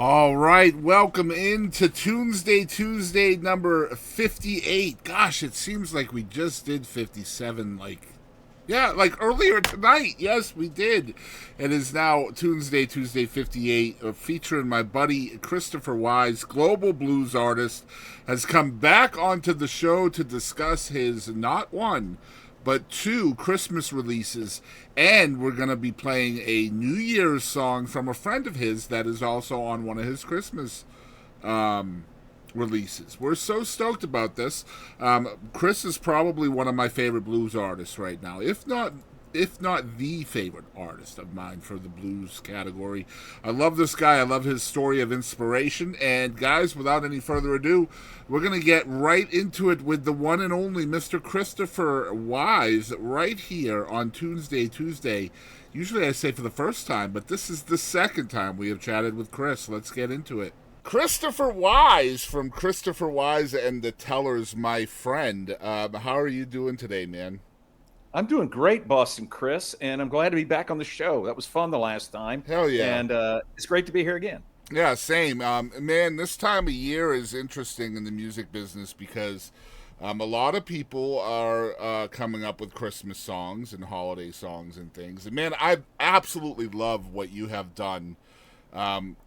All right, welcome into Tunesday Tuesday number 58. Gosh, it seems like we just did 57 like earlier tonight. Yes, we did. It is now Tuesday Tuesday 58 featuring my buddy Christopher Wyze, global blues artist, has come back onto the show to discuss his not one but two Christmas releases, and we're going to be playing a New Year's song from a friend of his that is also on one of his Christmas releases. We're so stoked about this. Chris is probably one of my favorite blues artists right now, if not the favorite artist of mine for the blues category. I love this guy. I love his story of inspiration. And guys, without any further ado, we're going to get right into it with the one and only Mr. Christopher Wyze right here on Tuesday Tuesday. Usually I say for the first time, but this is the second time we have chatted with Chris. Let's get into it. Christopher Wyze from Christopher Wyze and the Tellers, my friend. How are you doing today, man? I'm doing great, Boston Chris, and I'm glad to be back on the show. That was fun the last time. Hell yeah. And it's great to be here again. Yeah, same. Man, this time of year is interesting in the music business because a lot of people are coming up with Christmas songs and holiday songs and things. And man, I absolutely love what you have done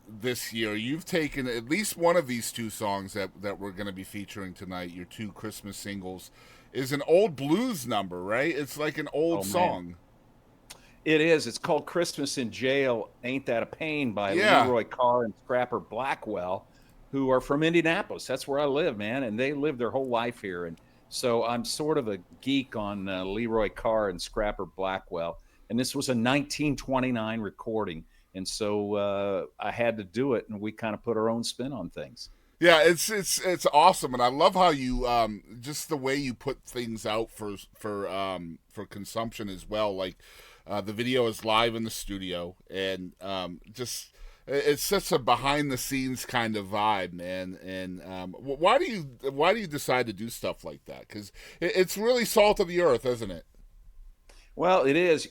this year. You've taken at least one of these two songs that we're going to be featuring tonight, your two Christmas singles, is an old blues number, right? It's like an old Oh, man. song. It is. It's called Christmas in Jail, Ain't That a Pain by Yeah. Leroy Carr and Scrapper Blackwell, who are from Indianapolis. That's where I live, man. And they live their whole life here. And so I'm sort of a geek on Leroy Carr and Scrapper Blackwell. And this was a 1929 recording. And so I had to do it. And we kind of put our own spin on things. Yeah, it's awesome, and I love how you just the way you put things out for consumption as well. Like the video is live in the studio, and just it's such a behind the scenes kind of vibe, man. And why do you decide to do stuff like that? Because it's really salt of the earth, isn't it? Well, it is.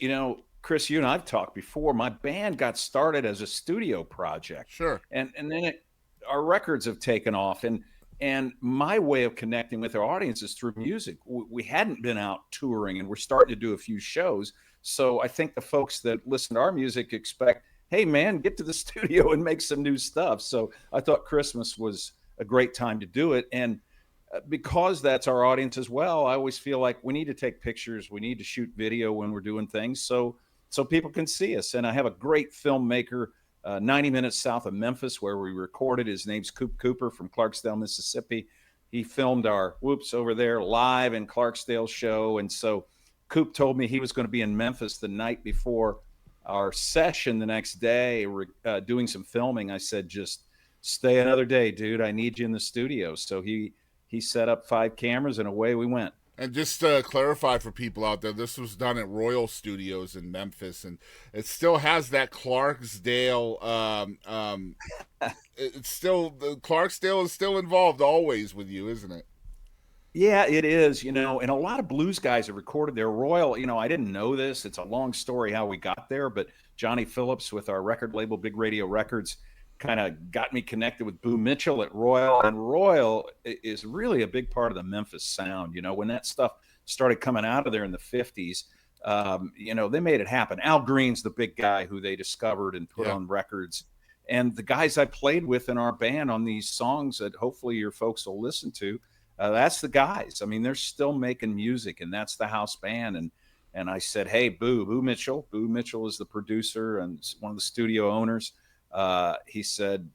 Chris, you and I've talked before. My band got started as a studio project, Sure. and then our records have taken off. And my way of connecting with our audience is through music. We hadn't been out touring, and we're starting to do a few shows. So I think the folks that listen to our music expect, hey, man, get to the studio and make some new stuff. So I thought Christmas was a great time to do it. And because that's our audience as well, I always feel like we need to take pictures. We need to shoot video when we're doing things so people can see us. And I have a great filmmaker 90 minutes south of Memphis where we recorded. His name's Coop Cooper from Clarksdale, Mississippi. He filmed our Whoops over there live in Clarksdale show. And so Coop told me he was going to be in Memphis the night before our session the next day, doing some filming. I said, just stay another day, dude. I need you in the studio. So he set up 5 cameras and away we went. And just to clarify for people out there, this was done at Royal Studios in Memphis, and it still has that Clarksdale. It's still Clarksdale is still involved always with you, isn't it? Yeah, it is, and a lot of blues guys have recorded their Royal. I didn't know this. It's a long story how we got there, but Johnny Phillips with our record label, Big Radio Records, kind of got me connected with Boo Mitchell at Royal. And Royal is really a big part of the Memphis sound. When that stuff started coming out of there in the 50s, they made it happen. Al Green's the big guy who they discovered and put Yeah. on records. And the guys I played with in our band on these songs that hopefully your folks will listen to, that's the guys. I mean, they're still making music, and that's the house band. And I said, hey, Boo Mitchell. Boo Mitchell is the producer and one of the studio owners. He said,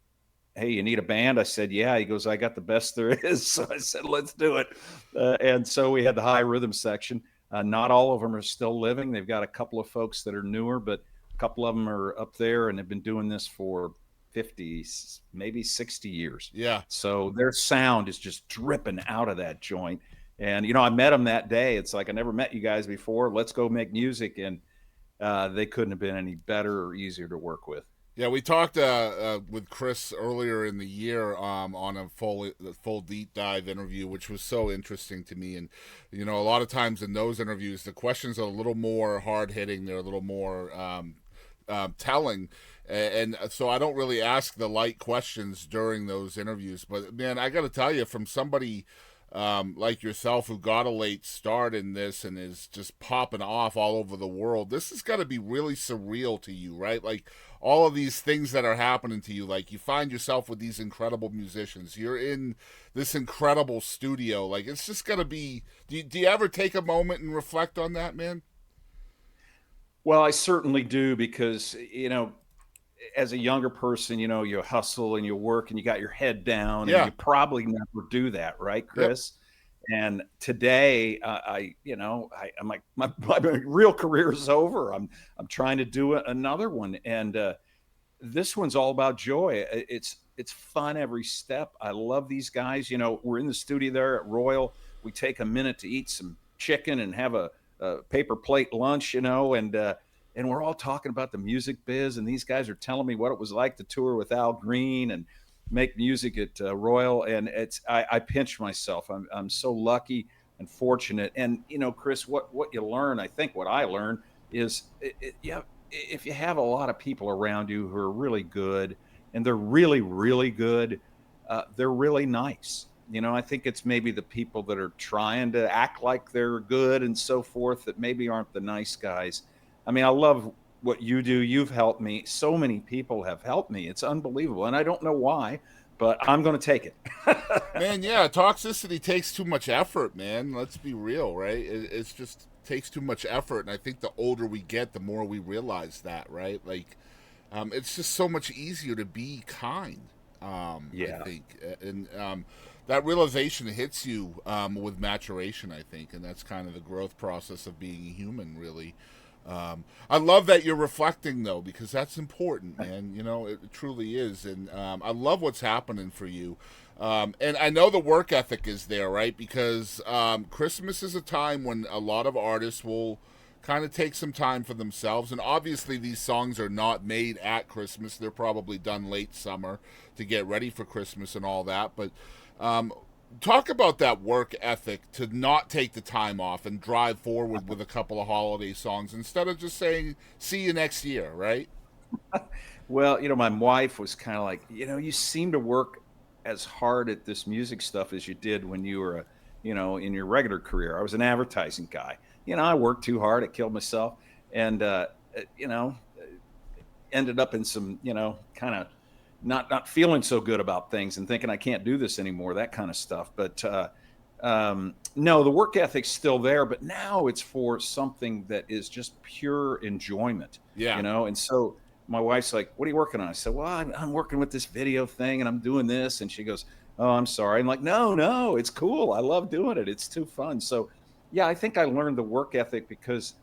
hey, you need a band? I said, yeah. He goes, I got the best there is. So I said, let's do it. And so we had the high rhythm section. Not all of them are still living. They've got a couple of folks that are newer, but a couple of them are up there and have been doing this for 50, maybe 60 years. Yeah. So their sound is just dripping out of that joint. And, I met them that day. It's like, I never met you guys before. Let's go make music. And they couldn't have been any better or easier to work with. Yeah, we talked with Chris earlier in the year on a full deep dive interview, which was so interesting to me. And a lot of times in those interviews, the questions are a little more hard hitting; they're a little more telling. And so I don't really ask the light questions during those interviews. But man, I got to tell you, from somebody like yourself who got a late start in this and is just popping off all over the world, this has got to be really surreal to you, right? Like all of these things that are happening to you, like you find yourself with these incredible musicians, you're in this incredible studio, like it's just got to be. Do you ever take a moment and reflect on that, man? Well, I certainly do because, as a younger person, you hustle and you work and you got your head down and Yeah. you probably never do that, right, Yep. Chris? And today, I'm like, my real career is over. I'm trying to do another one, and this one's all about joy. It's fun every step. I love these guys. We're in the studio there at Royal. We take a minute to eat some chicken and have a paper plate lunch, and we're all talking about the music biz. And these guys are telling me what it was like to tour with Al Green and make music at Royal. And I pinch myself. I'm so lucky and fortunate. And Chris, what you learn, I think what I learned is, yeah, if you have a lot of people around you who are really good and they're really, really good, they're really nice. I think it's maybe the people that are trying to act like they're good and so forth that maybe aren't the nice guys. I mean, I love what you do. You've helped me. So many people have helped me. It's unbelievable. And I don't know why, but I'm going to take it. Man, yeah, toxicity takes too much effort, man. Let's be real, right? It's just takes too much effort, and I think the older we get, the more we realize that, right? Like, it's just so much easier to be kind. I Yeah. think, and that realization hits you with maturation, I think, and that's kind of the growth process of being a human, really. I love that you're reflecting though, because that's important, man. It truly is, and I love what's happening for you. And I know the work ethic is there, right? Because Christmas is a time when a lot of artists will kind of take some time for themselves. And obviously, these songs are not made at Christmas. They're probably done late summer to get ready for Christmas and all that. But talk about that work ethic to not take the time off and drive forward with a couple of holiday songs instead of just saying, see you next year, right? Well, my wife was kind of like, you seem to work as hard at this music stuff as you did when you were, in your regular career. I was an advertising guy. I worked too hard. I killed myself, and uh, you know, ended up in some, kind of not feeling so good about things and thinking I can't do this anymore. That kind of stuff. But no, the work ethic's still there, but now it's for something that is just pure enjoyment, Yeah. And so my wife's like, "What are you working on?" I said, "Well, I'm working with this video thing and I'm doing this." And she goes, "Oh, I'm sorry." I'm like, "No, no, it's cool. I love doing it. It's too fun." So, yeah, I think I learned the work ethic because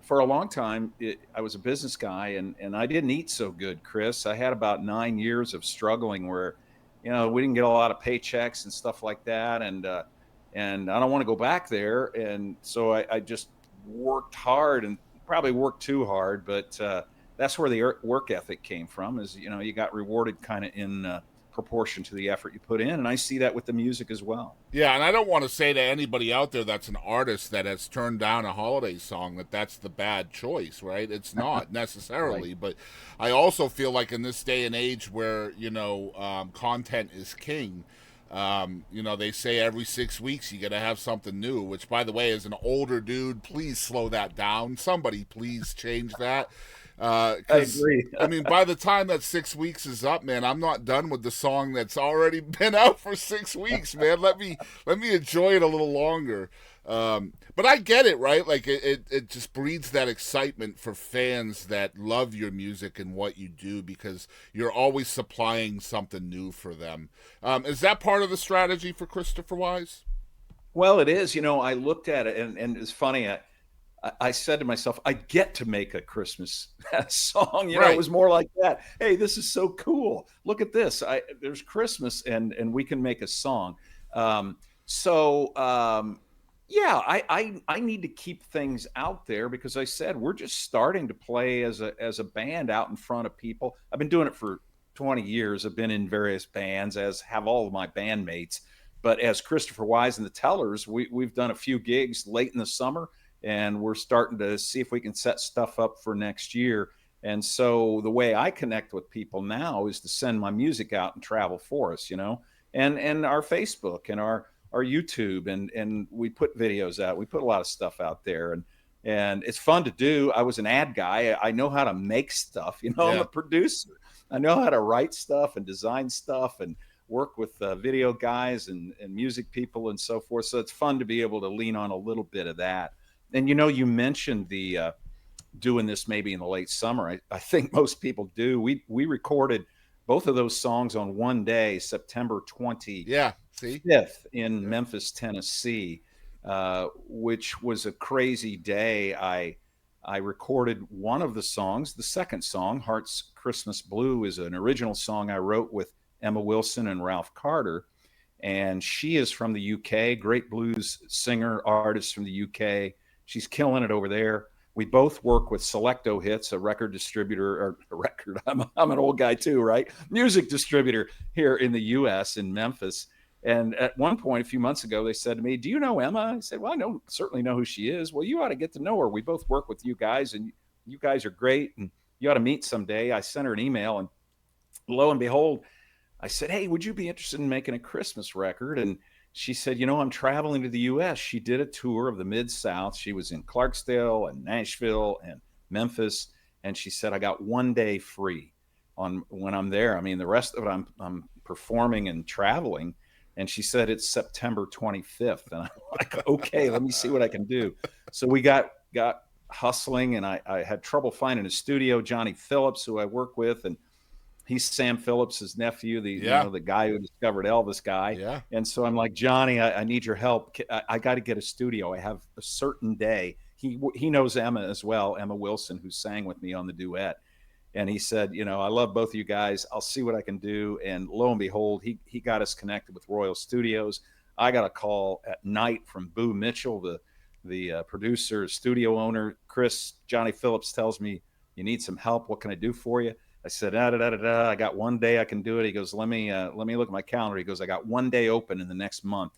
for a long time I was a business guy and I didn't eat so good, Chris. I had about 9 years of struggling where, we didn't get a lot of paychecks and stuff like that. And I don't want to go back there. And so I just worked hard and probably worked too hard, but that's where the work ethic came from. Is you got rewarded kind of in proportion to the effort you put in, and I see that with the music as well. Yeah, and I don't want to say to anybody out there that's an artist that has turned down a holiday song that that's the bad choice, right? It's not Right. necessarily, but I also feel like in this day and age where content is king. They say every 6 weeks you got to have something new. Which, by the way, as an older dude, please slow that down. Somebody, please change that. I Because agree. I mean, by the time that 6 weeks is up, man, I'm not done with the song that's already been out for 6 weeks, man. Let me enjoy it a little longer. But I get it, right? Like it just breeds that excitement for fans that love your music and what you do because you're always supplying something new for them. Is that part of the strategy for Christopher Wise? Well, it is. I looked at it, and it's funny. I said to myself, I get to make a Christmas song. It Right. was more like that. Hey, this is so cool. Look at this. There's Christmas, and we can make a song. So yeah, I need to keep things out there because I said we're just starting to play as a band out in front of people. I've been doing it for 20 years. I've been in various bands, as have all of my bandmates. But as Christopher Wise and the Tellers, we've done a few gigs late in the summer, and we're starting to see if we can set stuff up for next year. And so the way I connect with people now is to send my music out and travel for us, and our Facebook and our YouTube, and we put videos out. We put a lot of stuff out there, and it's fun to do. I was an ad guy. I know how to make stuff. I'm a Yeah. producer. I know how to write stuff and design stuff and work with video guys and music people and so forth. So it's fun to be able to lean on a little bit of that. And you mentioned the doing this maybe in the late summer. I think most people do. We recorded both of those songs on one day, September 25th Yeah. See? in Yeah. Memphis, Tennessee, which was a crazy day. I recorded one of the songs. The second song, Heart's Christmas Blue, is an original song I wrote with Emma Wilson and Ralph Carter. And she is from the UK, great blues singer, artist from the UK. She's killing it over there. We both work with Selecto Hits, a record distributor, or a record. I'm an old guy too, right? Music distributor here in the US in Memphis. And at one point, a few months ago, they said to me, "Do you know Emma?" I said, "Well, certainly know who she is." "Well, you ought to get to know her. We both work with you guys, and you guys are great, and you ought to meet someday." I sent her an email, and lo and behold, I said, "Hey, would you be interested in making a Christmas record?" And she said, "I'm traveling to the US." She did a tour of the Mid-South. She was in Clarksdale and Nashville and Memphis. And she said, "I got one day free on when I'm there. I mean, the rest of it, I'm performing and traveling." And she said, "It's September 25th." And I'm like, "Okay, let me see what I can do." So we got hustling, and I had trouble finding a studio. Johnny Phillips, who I work with, and he's Sam Phillips' nephew, Yeah. the guy who discovered Elvis guy. Yeah. And so I'm like, "Johnny, I need your help. I got to get a studio. I have a certain day." He knows Emma as well, Emma Wilson, who sang with me on the duet. And he said, "I love both of you guys. I'll see what I can do." And lo and behold, he got us connected with Royal Studios. I got a call at night from Boo Mitchell, the producer, studio owner. Johnny Phillips tells me, "You need some help. What can I do for you?" I said, "Da, da, da, da, da. I got one day I can do it." He goes, let me look at my calendar." He goes, "I got one day open in the next month."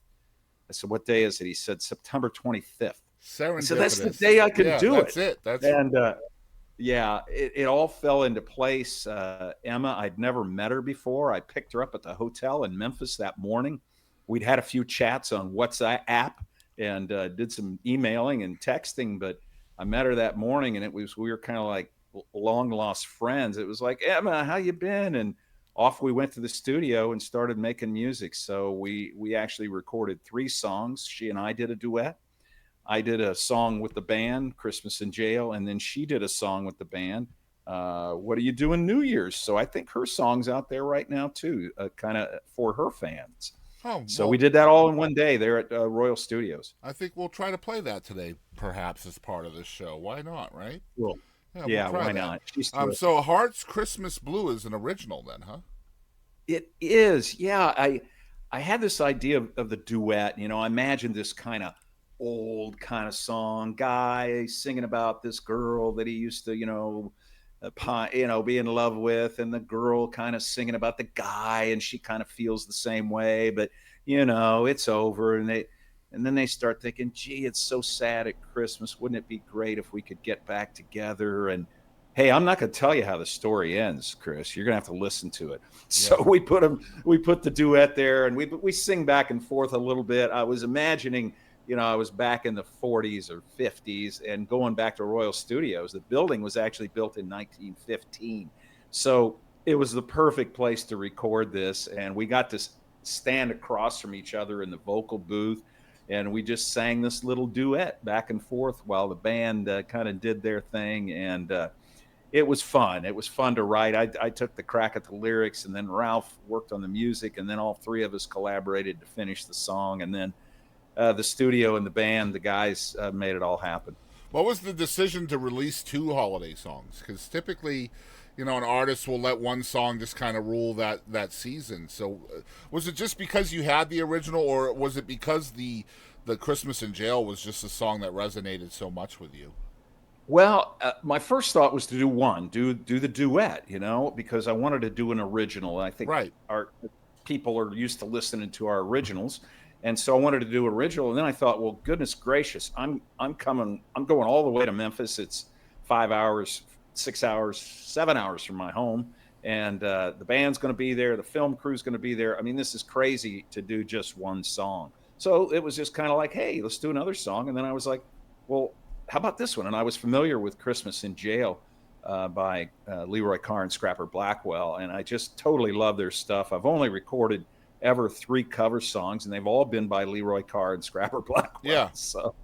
I said, "What day is it?" He said, "September 25th. I said, "That's the Serendipitous. day I can Yeah, do that's it." it. That's And yeah, it all fell into place. Emma, I'd never met her before. I picked her up at the hotel in Memphis that morning. We'd had a few chats on WhatsApp and did some emailing and texting, but I met her that morning, and we were kind of like long lost friends. It was like, "Emma, how you been?" And off we went to the studio and started making music. So we actually recorded 3 songs. She and I did a duet. I did a song with the band, Christmas in Jail, and then she did a song with the band, What Are You Doing New Year's? So I think her song's out there right now too, kind of for her fans. oh So we well. did that all in one day there at Royal Studios. I think we'll try to play that today, perhaps as part of this show. Why not? Right? Cool. Yeah, we'll Yeah, try why that. not? She's terrific. So Heart's Christmas Blue is an original, then, huh? It is. Yeah, I had this idea of the duet. I imagined this kind of old kind of song, guy singing about this girl that he used to, be in love with, and the girl kind of singing about the guy, and she kind of feels the same way, but it's over, and then they start thinking, "Gee, it's so sad at Christmas. Wouldn't it be great if we could get back together?" And hey, I'm not going to tell you how the story ends, Chris. You're going to have to listen to it. Yeah. So we put the duet there, and we sing back and forth a little bit. I was imagining, I was back in the 40s or 50s and going back to Royal Studios. The building was actually built in 1915. So it was the perfect place to record this. And we got to stand across from each other in the vocal booth. And we just sang this little duet back and forth while the band kind of did their thing. And it was fun. It was fun to write. I took the crack at the lyrics, and then Ralph worked on the music, and then all 3 of us collaborated to finish the song. And then the studio and the band, the guys made it all happen. What was the decision to release 2 holiday songs? Because typically, an artist will let one song just kind of rule that season. So, was it just because you had the original, or was it because the Christmas in Jail was just a song that resonated so much with you? Well, my first thought was to do the duet, because I wanted to do an original. I think Right. our people are used to listening to our originals, and so I wanted to do original. And then I thought, well, goodness gracious, I'm going all the way to Memphis. It's 5 hours 6 hours, 7 hours from my home. And the band's going to be there. The film crew's going to be there. I mean, this is crazy to do just one song. So it was just kind of like, hey, let's do another song. And then I was like, well, how about this one? And I was familiar with Christmas in Jail by Leroy Carr and Scrapper Blackwell. And I just totally love their stuff. I've only recorded ever 3 cover songs, and they've all been by Leroy Carr and Scrapper Blackwell. Yeah. So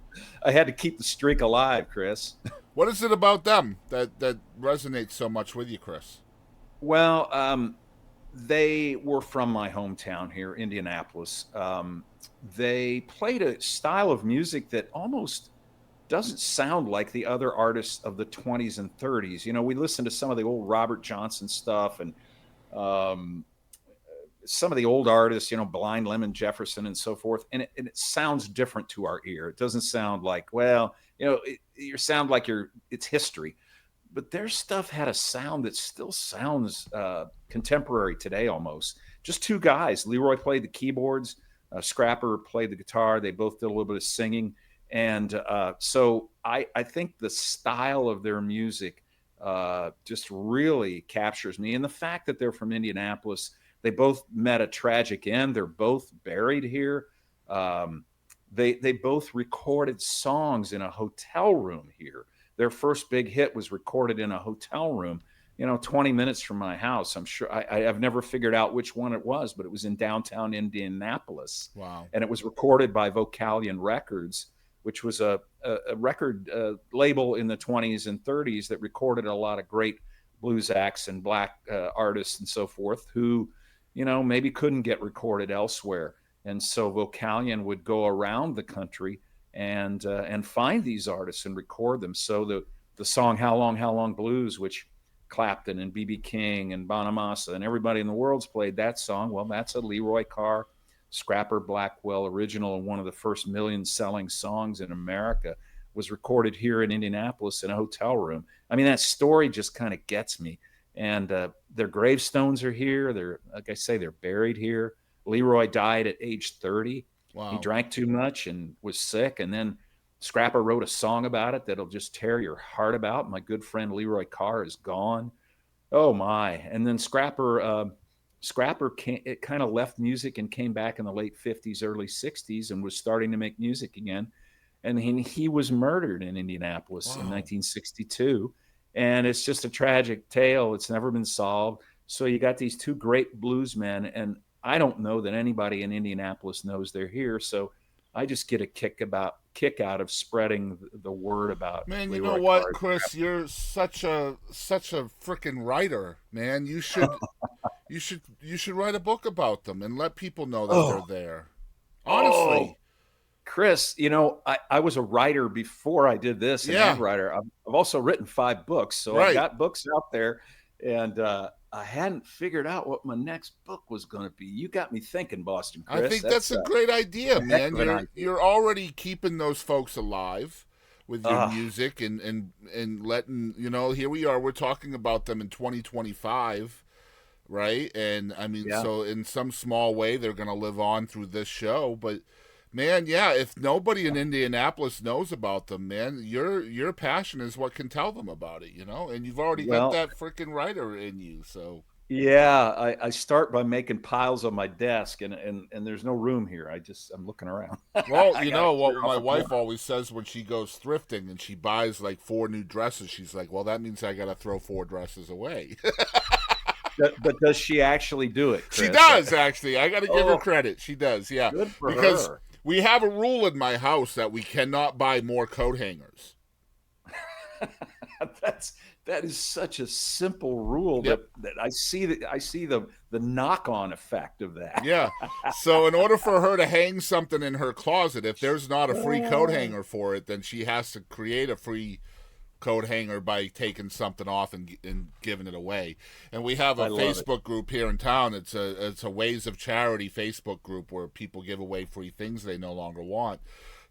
I had to keep the streak alive, Chris. What is it about them that resonates so much with you, Chris? Well, they were from my hometown here, Indianapolis. They played a style of music that almost doesn't sound like the other artists of the 20s and 30s. You know, we listened to some of the old Robert Johnson stuff and some of the old artists, you know, Blind Lemon Jefferson and so forth. And it sounds different to our ear. It doesn't sound like, well, you know, you sound like it's history. But their stuff had a sound that still sounds contemporary today almost. Just 2 guys. Leroy played the keyboards. Scrapper played the guitar. They both did a little bit of singing. And so I think the style of their music just really captures me. And the fact that they're from Indianapolis, they both met a tragic end. They're both buried here. They both recorded songs in a hotel room here. Their first big hit was recorded in a hotel room, 20 minutes from my house. I'm sure I've never figured out which one it was, but it was in downtown Indianapolis. Wow. And it was recorded by Vocalion Records, which was a record label in the 20s and 30s that recorded a lot of great blues acts and black artists and so forth who, maybe couldn't get recorded elsewhere. And so Vocalion would go around the country and find these artists and record them. So the song How Long Blues, which Clapton and B.B. King and Bonamassa and everybody in the world's played that song. Well, that's a Leroy Carr, Scrapper Blackwell original, and one of the first million-selling songs in America was recorded here in Indianapolis in a hotel room. I mean, that story just kind of gets me. And their gravestones are here. They're, like I say, they're buried here. Leroy died at age 30. Wow. He drank too much and was sick. And then Scrapper wrote a song about it that'll just tear your heart about. My good friend Leroy Carr is gone. Oh, my. And then Scrapper it kind of left music and came back in the late 50s, early 60s and was starting to make music again. And he was murdered in Indianapolis in 1962. And it's just a tragic tale. It's never been solved. So you got these 2 great bluesmen, and I don't know that anybody in Indianapolis knows they're here. So I just get a kick out of spreading the word about. Man, Leroy you know what, Carr. Chris? You're such a freaking writer, man. You should write a book about them and let people know that they're there. Honestly. Chris, I was a writer before I did this, an ad writer. I've also written 5 books, so Right. I've got books out there, and I hadn't figured out what my next book was going to be. You got me thinking, Boston Chris. I think that's a great idea, man. You're already keeping those folks alive with your music and letting, here we are, we're talking about them in 2025, right? And I mean, so in some small way, they're going to live on through this show, but man, if nobody in Indianapolis knows about them, man, your passion is what can tell them about it, and you've already got that freaking writer in you, so. Yeah, I start by making piles on my desk, and there's no room here. I'm looking around. Well, you know what my wife always says when she goes thrifting and she buys like 4 new dresses, she's like, well, that means I got to throw 4 dresses away. But does she actually do it, Chris? She does, actually. I got to give her credit. She does, yeah. Good for because her. We have a rule in my house that we cannot buy more coat hangers. That is such a simple rule that I see the knock-on effect of that. Yeah. So in order for her to hang something in her closet, if there's not a free coat hanger for it, then she has to create a free coat hanger by taking something off and giving it away. And we have a Facebook group here in town. It's a Ways of Charity Facebook group where people give away free things they no longer want.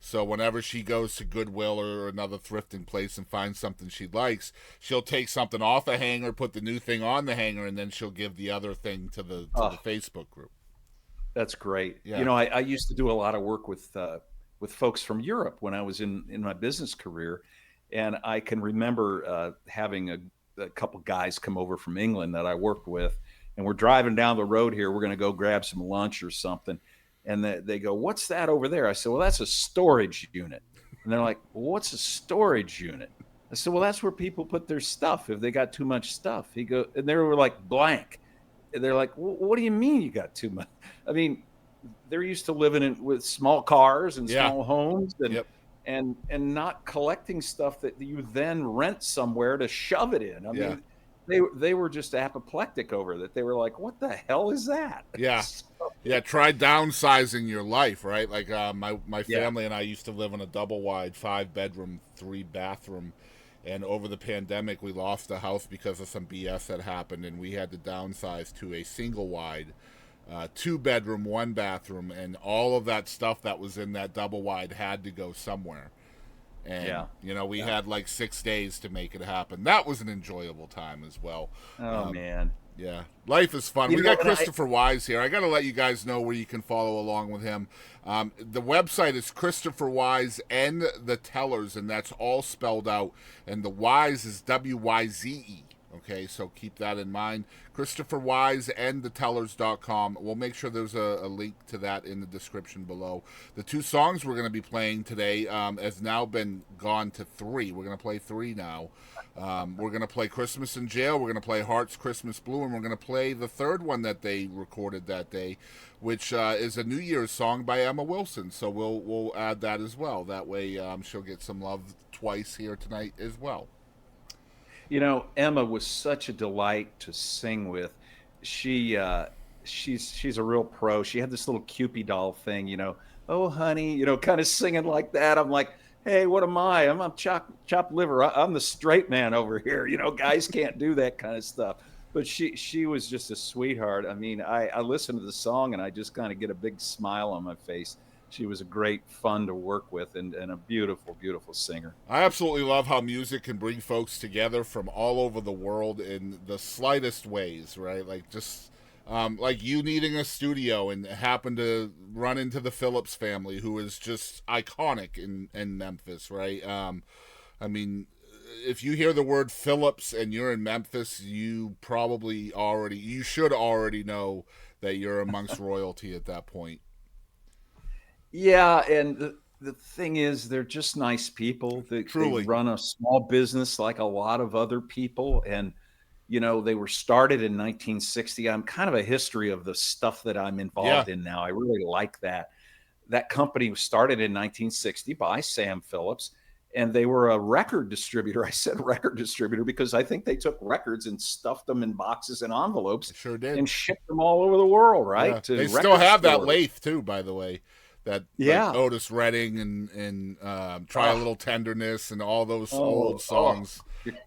So whenever she goes to Goodwill or another thrifting place and finds something she likes, she'll take something off a hanger, put the new thing on the hanger, and then she'll give the other thing to the Facebook group. That's great. Yeah. I used to do a lot of work with folks from Europe when I was in my business career. And I can remember having a couple guys come over from England that I worked with, and we're driving down the road here. We're going to go grab some lunch or something. And they go, "What's that over there?" I said, "Well, that's a storage unit." And they're like, "Well, what's a storage unit?" I said, "Well, that's where people put their stuff if they got too much stuff." And they were like blank. And they're like, "What do you mean you got too much?" I mean, they're used to living with small cars and small homes and not collecting stuff that you then rent somewhere to shove it in. I mean, they were just apoplectic over that. They were like, "What the hell is that?" Try downsizing your life, right? Like my family and I used to live in a double wide 5-bedroom 3-bathroom, and over the pandemic we lost the house because of some BS that happened, and we had to downsize to a single wide 2-bedroom 1-bathroom, and all of that stuff that was in that double wide had to go somewhere. And we had like 6 days to make it happen. That was an enjoyable time as well. Man. Yeah, life is fun. We got Christopher Wyze here. I got to let you guys know where you can follow along with him. The website is Christopher Wyze and the Tellers, and that's all spelled out. And the Wyze is WYZE. Okay, so keep that in mind. Christopher Wyze and thetellers.com. We'll make sure there's a link to that in the description below. The 2 songs we're going to be playing today has now been gone to 3. We're going to play 3 now. We're going to play Christmas in Jail. We're going to play Heart's Christmas Blue. And we're going to play the 3rd one that they recorded that day, which is a New Year's song by Emma Wilson. So we'll add that as well. That way she'll get some love twice here tonight as well. Emma was such a delight to sing with. She's a real pro. She had this little Cupid doll thing, "Oh honey," kind of singing like that. I'm like, "Hey, what am I? I'm chopped liver. I'm the straight man over here." Guys can't do that kind of stuff. But she was just a sweetheart. I mean, I listen to the song and I just kind of get a big smile on my face. She was a great fun to work with and a beautiful, beautiful singer. I absolutely love how music can bring folks together from all over the world in the slightest ways, right? Like just like you needing a studio and happen to run into the Phillips family, who is just iconic in Memphis, right? I mean, if you hear the word Phillips and you're in Memphis, you should already know that you're amongst royalty at that point. Yeah, and the thing is, they're just nice people. They run a small business like a lot of other people, and they were started in 1960. I'm kind of a history of the stuff that I'm involved in now. I really like that. That company was started in 1960 by Sam Phillips, and they were a record distributor. I said record distributor because I think they took records and stuffed them in boxes and envelopes, sure did, and shipped them all over the world. Right? Yeah. They still have that lathe too, by the way. That like Otis Redding and Try a Little Tenderness and all those old songs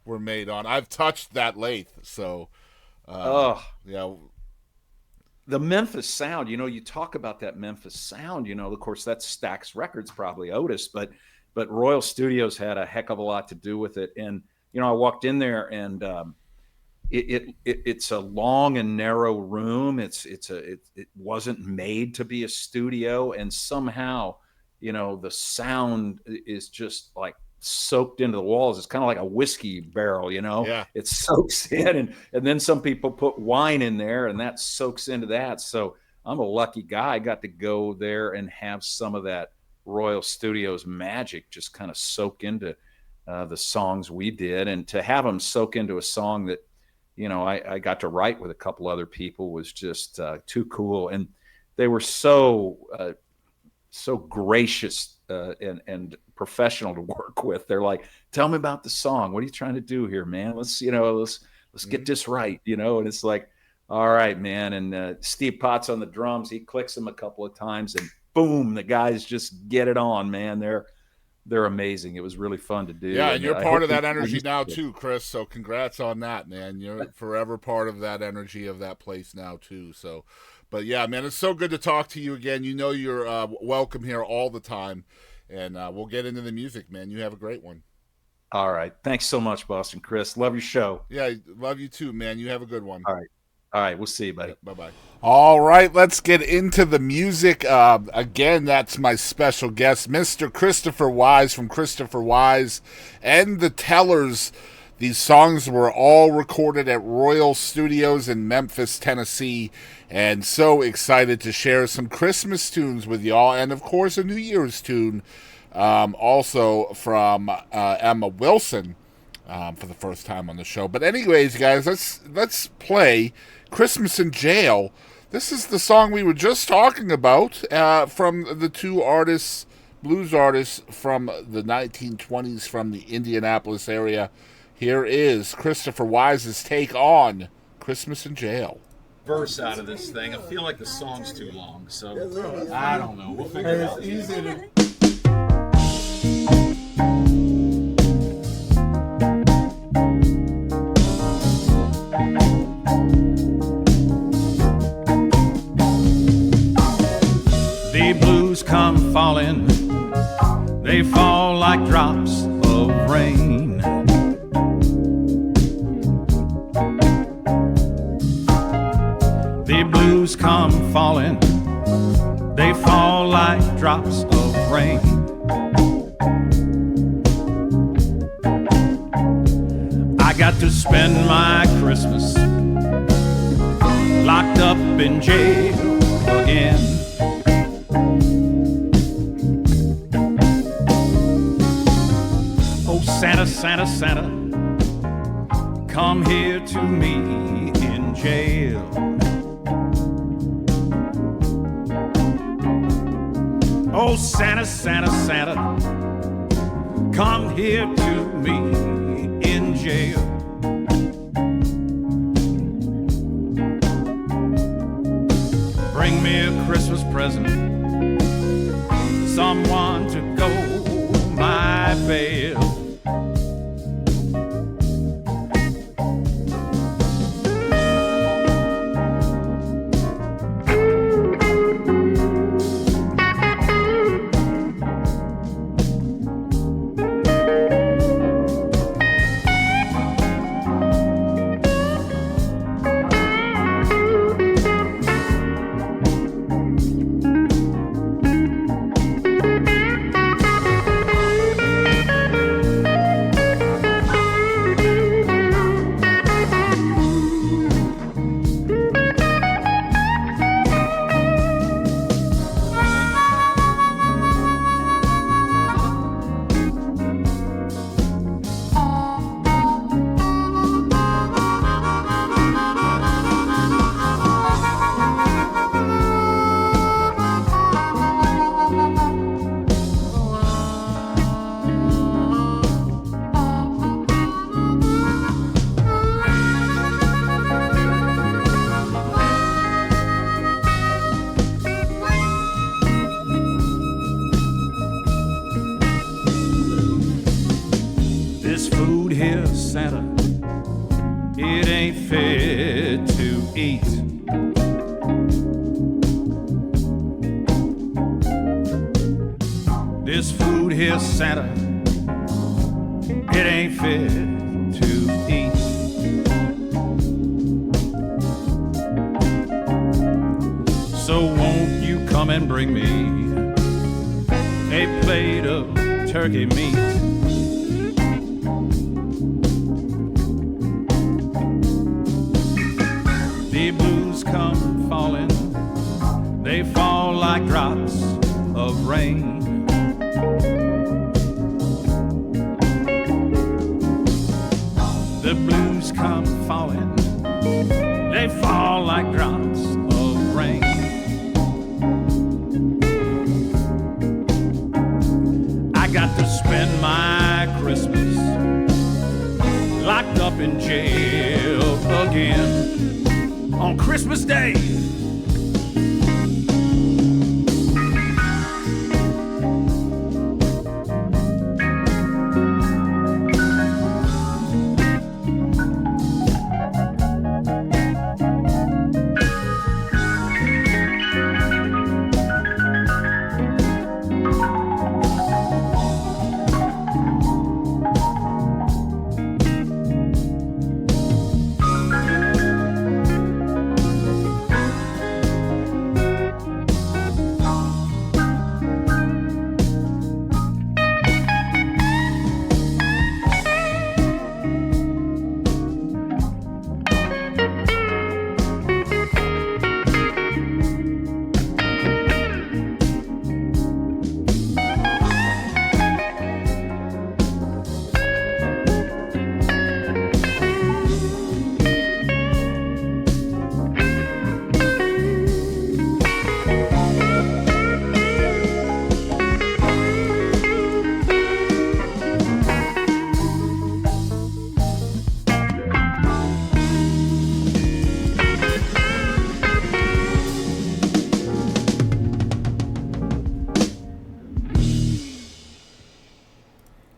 were made on. I've touched that lathe, so yeah. The Memphis sound, you talk about that Memphis sound. Of course, that's Stax Records, probably Otis, but Royal Studios had a heck of a lot to do with it. And I walked in there and it's a long and narrow room. It wasn't made to be a studio, and somehow, the sound is just like soaked into the walls. It's kind of like a whiskey barrel, It soaks in, and then some people put wine in there, and that soaks into that. So I'm a lucky guy. I got to go there and have some of that Royal Studios magic just kind of soak into the songs we did, and to have them soak into a song that I got to write with a couple other people was just too cool. And they were so gracious and professional to work with. They're like, "Tell me about the song. What are you trying to do here, man? Let's get this right." And it's like, "All right, man." And Steve Potts on the drums, he clicks them a couple of times and boom, the guys just get it on, man. They're amazing. It was really fun to do. Yeah, and you're part of that energy now too, Chris. So congrats on that, man. You're forever part of that energy of that place now too. So, but yeah, man, it's so good to talk to you again. You're welcome here all the time, and we'll get into the music, man. You have a great one. All right. Thanks so much, Boston Chris. Love your show. Yeah, love you too, man. You have a good one. All right. All right, we'll see you, buddy. Yeah, bye-bye. All right, let's get into the music. Again, that's my special guest, Mr. Christopher Wyze from Christopher Wyze and the Tellers. These songs were all recorded at Royal Studios in Memphis, Tennessee, and so excited to share some Christmas tunes with y'all, and of course a New Year's tune, also from Emma Wilson, for the first time on the show. But anyways, guys, let's play Christmas in Jail. This is the song we were just talking about, from the two artists, blues artists from the 1920s from the Indianapolis area. Here is Christopher Wyze's take on Christmas in Jail. Verse out of this thing. I feel like the song's too long, so I don't know. We'll figure it out. It's easy to... The blues come falling, they fall like drops of rain. The blues come falling, they fall like drops of rain. I got to spend my Christmas locked up in jail again. Oh, Santa, Santa, Santa, come here to me in jail. Oh, Santa, Santa, Santa, come here to me in jail. Bring me a Christmas present, someone to go my bail. This food here, Santa, it ain't fit to eat. This food here, Santa, it ain't fit to eat. So won't you come and bring me a plate of turkey meat? The blues come falling, they fall like drops of rain. The blues come falling, they fall like drops of rain. I got to spend my Christmas locked up in jail again on Christmas Day.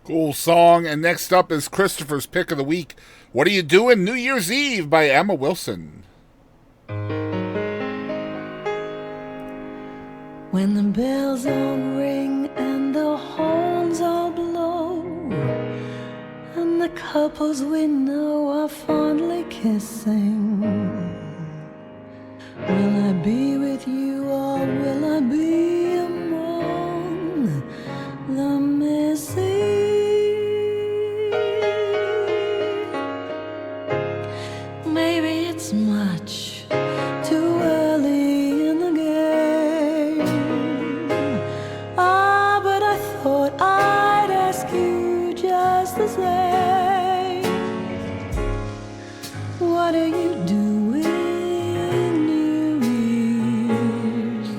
Cool song. And next up is Christopher's pick of the week. What Are You Doing New Year's Eve by Emma Wilson. When the bells all ring and the horns all blow, and the couples we know are fondly kissing, will I be with you or will I be among the missing? Maybe it's much too early in the game. Ah, but I thought I'd ask you just the same. What are you doing New Year's?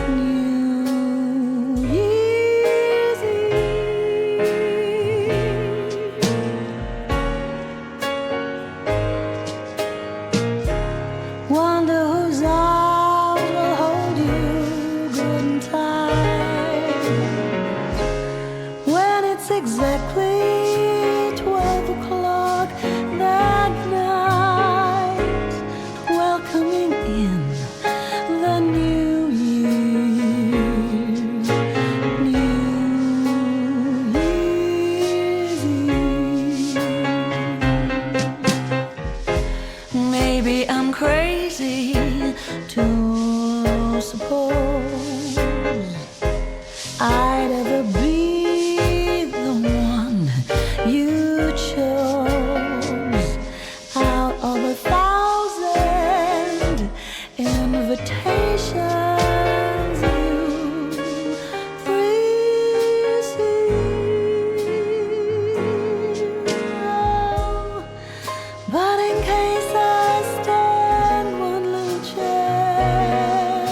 New Year's Eve. Wonder whose arms will hold you good and tight when it's exactly 12 o'clock that night, welcoming in the new year, New Year's Eve. Maybe I'm crazy to suppose I'd ever be the one you chose out of 1,000 invitations you received. But in case I stand one little chance,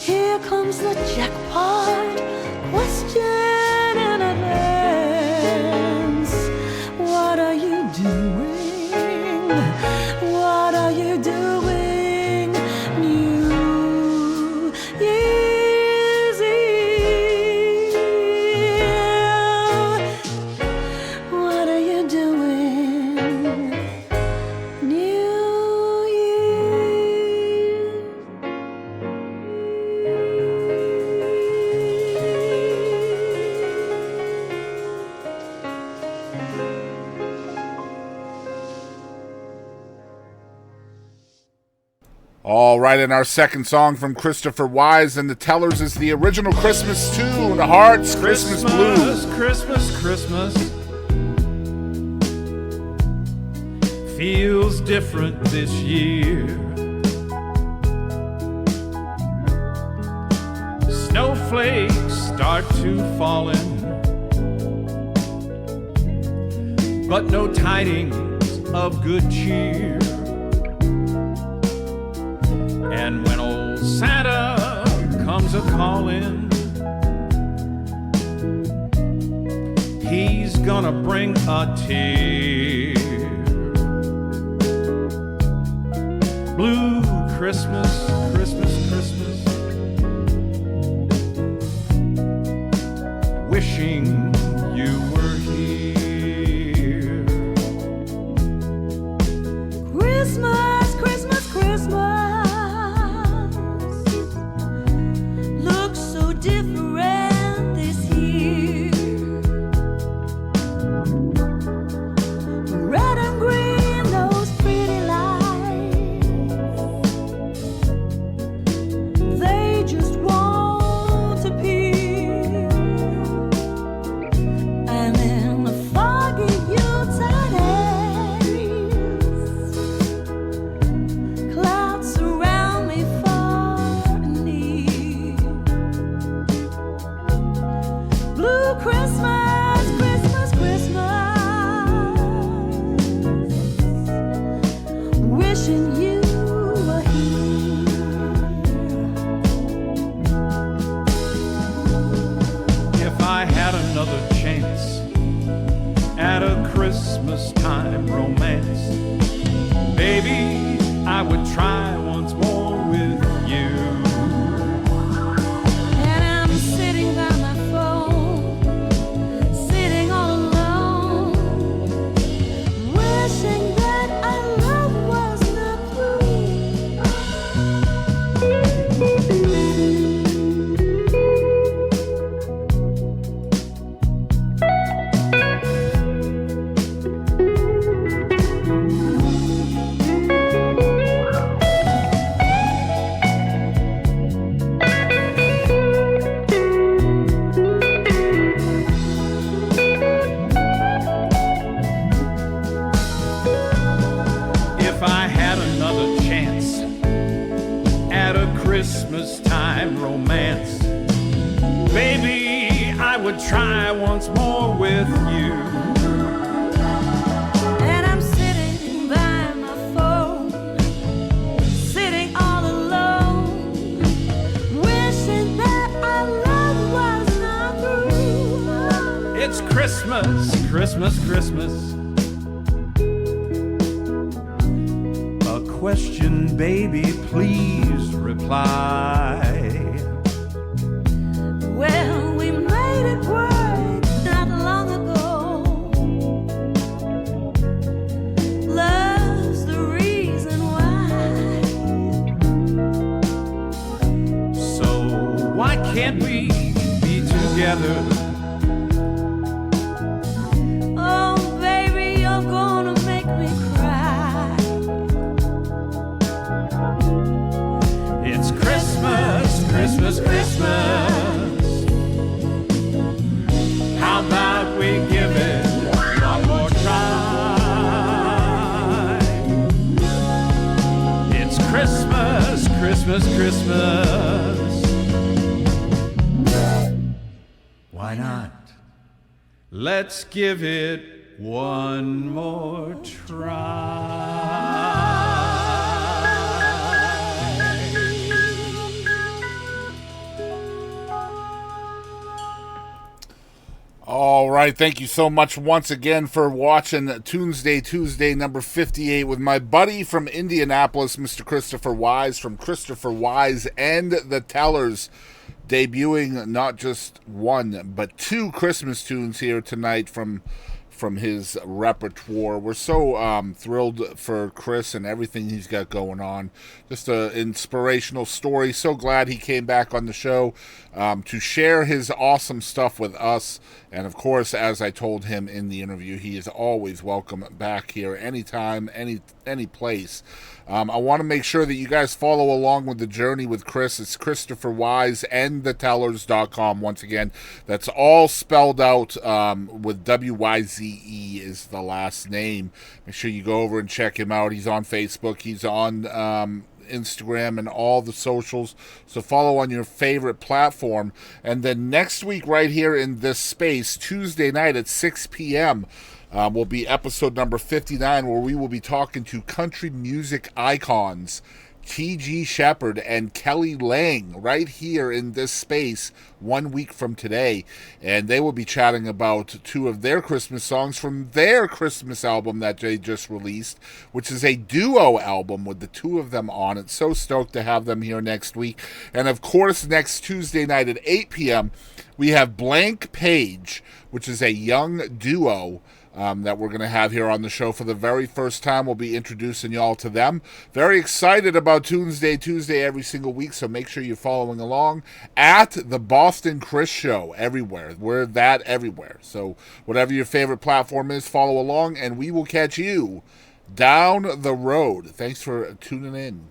here comes the jackpot question in advance. What are you doing? What are you doing New Year's Eve? What are you doing New All right, and our second song from Christopher Wyze and the Tellers is the original Christmas tune, Hearts Christmas Blues. Christmas, Christmas feels different this year. Snowflakes start to falling, but no tidings of good cheer. And when old Santa comes a-calling, he's gonna bring a tear. Blue Christmas, Christmas, Christmas, wishing you were here. Christmas, Christmas, Christmas looks so different this year. Red and green, those pretty lights, they just won't appear. And in the foggy Yuletide haze, clouds surround me far and near. Blue Christmas, Christmas, Christmas, wishing you were here. If I had another chance at a Christmas time romance, baby, I would try once more with you. And I'm sitting by my phone Christmas time romance. Baby, I would try once more with you. And I'm sitting by my phone, sitting all alone, wishing that our love was not through. It's Christmas, Christmas, Christmas. A question, baby, please reply. Well, we made it work not long ago. Love's the reason why. So why can't we be together? Oh, baby, you're gonna make me cry. It's Christmas, Christmas, Christmas. How about we give it one more try? It's Christmas, Christmas, Christmas. Why not? Let's give it one more try. All right, thank you so much once again for watching Tunesday Tuesday number 58 with my buddy from Indianapolis, Mr. Christopher Wyze from Christopher Wyze and the Tellers, debuting not just one but two Christmas tunes here tonight from his repertoire. We're so thrilled for Chris and everything he's got going on. Just an inspirational story. So glad he came back on the show to share his awesome stuff with us. And of course, as I told him in the interview, he is always welcome back here anytime, any place. I want to make sure that you guys follow along with the journey with Chris. It's Christopher Wyze and thetellers.com. Once again, that's all spelled out with W-Y-Z-E is the last name. Make sure you go over and check him out. He's on Facebook. He's on Instagram and all the socials. So follow on your favorite platform. And then next week right here in this space, Tuesday night at 6 p.m., will be episode number 59, where we will be talking to country music icons T.G. Shepherd and Kelly Lang right here in this space 1 week from today. And they will be chatting about two of their Christmas songs from their Christmas album that they just released, which is a duo album with the two of them on it. So stoked to have them here next week. And of course, next Tuesday night at 8 p.m., we have Blank Page, which is a young duo that we're going to have here on the show for the very first time. We'll be introducing y'all to them. Very excited about Tunesday Tuesday every single week, so make sure you're following along at the Boston Chris Show everywhere. We're that everywhere. So whatever your favorite platform is, follow along, and we will catch you down the road. Thanks for tuning in.